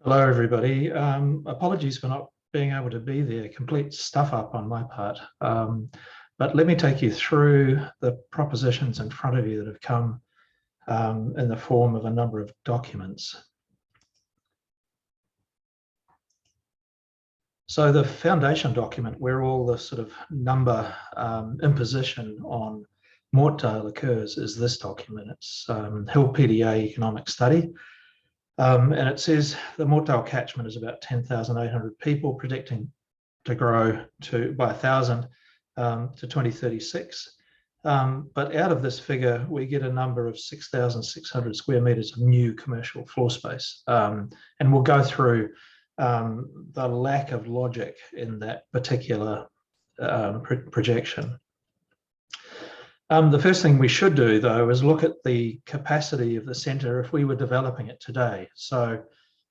Hello, everybody. Apologies for not being able to be there. Complete stuff up on my part. But let me take you through the propositions in front of you that have come in the form of a number of documents. So the foundation document, where all the sort of number imposition on Mortdale occurs, is this document. It's Hill PDA Economic Study. And it says the Mortdale catchment is about 10,800 people, predicting to grow by 1,000 to 2036. But out of this figure, we get a number of 6,600 square metres of new commercial floor space. And we'll go through the lack of logic in that particular projection. The first thing we should do, though, is look at the capacity of the centre if we were developing it today. So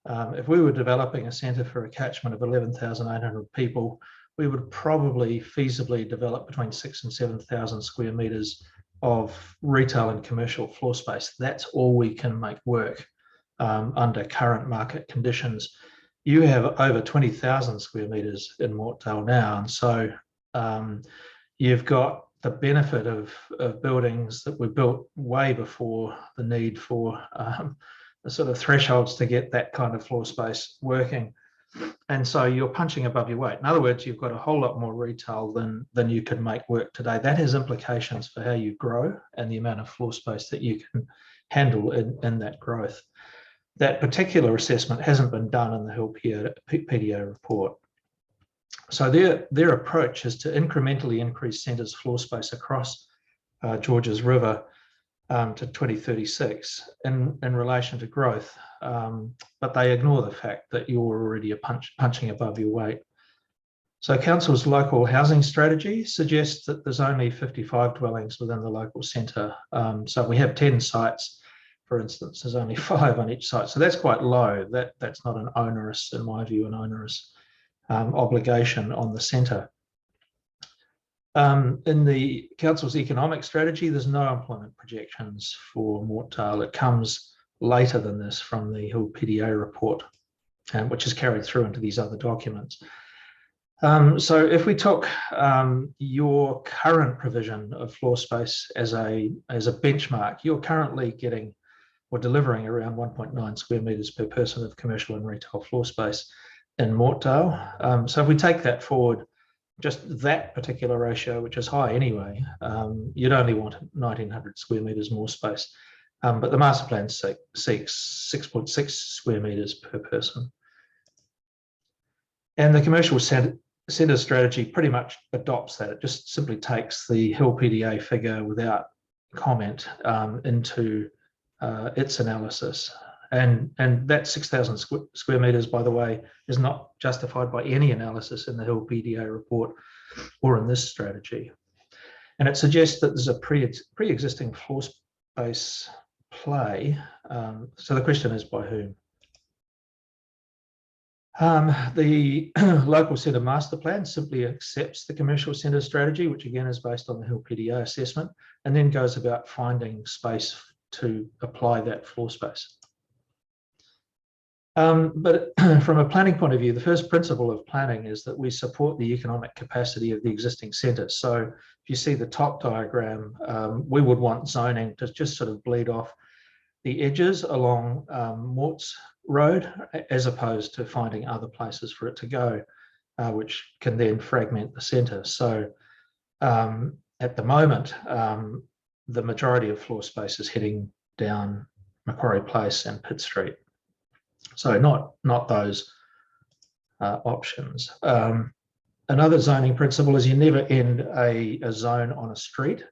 if we were developing a centre for a catchment of 11,800 people, we would probably feasibly develop between 6,000 and 7,000 square metres of retail and commercial floor space. That's all we can make work under current market conditions. You have over 20,000 square metres in Mortdale now, and so you've got the benefit of buildings that were built way before the need for the sort of thresholds to get that kind of floor space working. And so you're punching above your weight. In other words, you've got a whole lot more retail than you can make work today. That has implications for how you grow and the amount of floor space that you can handle in that growth. That particular assessment hasn't been done in the Hill PDA report. So their approach is to incrementally increase centres floor space across Georges River to 2036 in relation to growth, but they ignore the fact that you're already punching above your weight. So Council's local housing strategy suggests that there's only 55 dwellings within the local centre. So we have 10 sites, for instance, there's only 5 on each site. So that's quite low. That's not an onerous, in my view, an onerous obligation on the centre. In the Council's economic strategy, there's no employment projections for Mortdale. It comes later than this from the Hill PDA report, which is carried through into these other documents. So if we took your current provision of floor space as a benchmark, you're currently getting or delivering around 1.9 square metres per person of commercial and retail floor space in Mortdale. So if we take that forward, just that particular ratio, which is high anyway, you'd only want 1,900 square metres more space. But the master plan seeks 6.6 square metres per person. And the commercial centre strategy pretty much adopts that. It just simply takes the Hill PDA figure without comment into its analysis. And that 6,000 square metres, by the way, is not justified by any analysis in the Hill PDA report or in this strategy. And it suggests that there's a pre-existing floor space play. So the question is, by whom? The local centre master plan simply accepts the commercial centre strategy, which again is based on the Hill PDA assessment, and then goes about finding space to apply that floor space. But from a planning point of view, the first principle of planning is that we support the economic capacity of the existing centre. So if you see the top diagram, we would want zoning to just sort of bleed off the edges along Morts Road, as opposed to finding other places for it to go, which can then fragment the centre. So at the moment, the majority of floor space is heading down Macquarie Place and Pitt Street. So not those options. Another zoning principle is you never end a zone on a street,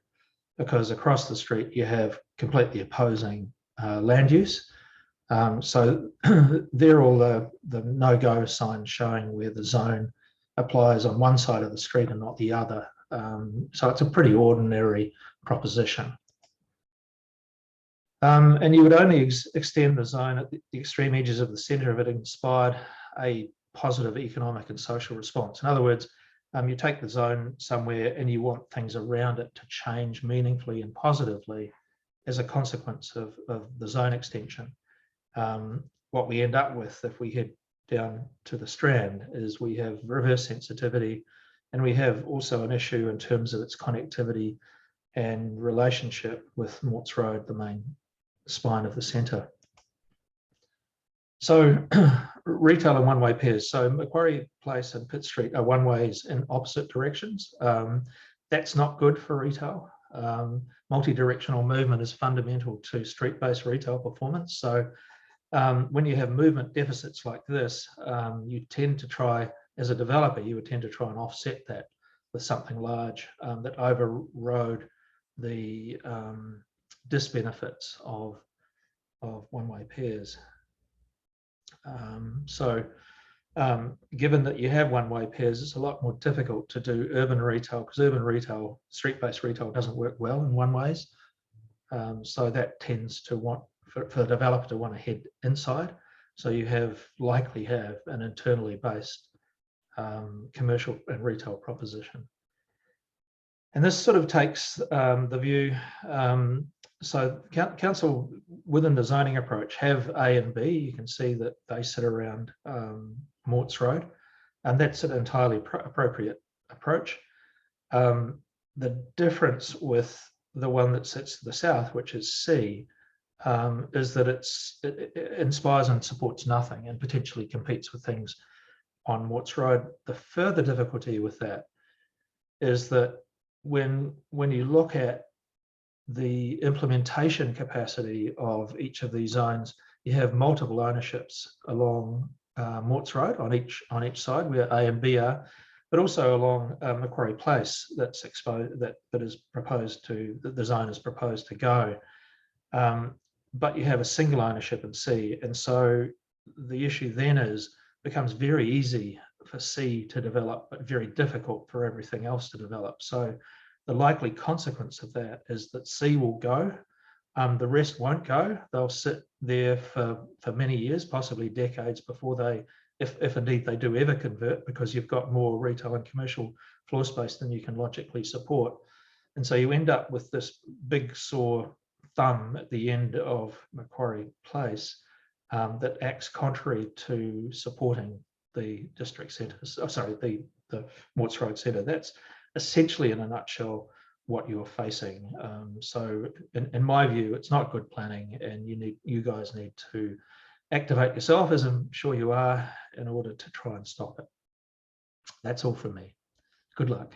because across the street you have completely opposing land use. So they're all the no-go signs showing where the zone applies on one side of the street and not the other. So it's a pretty ordinary proposition. And you would only extend the zone at the extreme edges of the centre if it inspired a positive economic and social response. In other words, you take the zone somewhere and you want things around it to change meaningfully and positively as a consequence of the zone extension. what we end up with if we head down to the Strand is we have reverse sensitivity, and we have also an issue in terms of its connectivity and relationship with Morts Road, the main spine of the centre. So retail and one-way pairs. So Macquarie Place and Pitt Street are one-ways in opposite directions. That's not good for retail. Multi-directional movement is fundamental to street-based retail performance. So when you have movement deficits like this, you tend to try, as a developer, you would tend to try and offset that with something large that overrode the disbenefits of one-way pairs. Given that you have one-way pairs, it's a lot more difficult to do urban retail, because urban retail, street-based retail, doesn't work well in one-ways. So that tends to want for the developer to want to head inside. So you likely have an internally based commercial and retail proposition. And this sort of takes the view, so council within the zoning approach have A and B. You can see that they sit around Morts Road, and that's an entirely appropriate approach. The difference with the one that sits to the south, which is C, is that it inspires and supports nothing and potentially competes with things on Morts Road. The further difficulty with that is that when you look at the implementation capacity of each of these zones, you have multiple ownerships along Morts Road on each side where A and B are, but also along Macquarie Place that's exposed, that is proposed to, that the zone is proposed to go. But you have a single ownership in C, and so the issue then becomes very easy for C to develop, but very difficult for everything else to develop. So the likely consequence of that is that C will go, the rest won't go. They'll sit there for many years, possibly decades, before they, if indeed they do ever convert, because you've got more retail and commercial floor space than you can logically support. And so you end up with this big sore thumb at the end of Macquarie Place that acts contrary to supporting the district centres, the Morts Road Centre. That's essentially, in a nutshell, what you're facing. So in my view, it's not good planning, and you guys need to activate yourself, as I'm sure you are, in order to try and stop it. That's all from me. Good luck.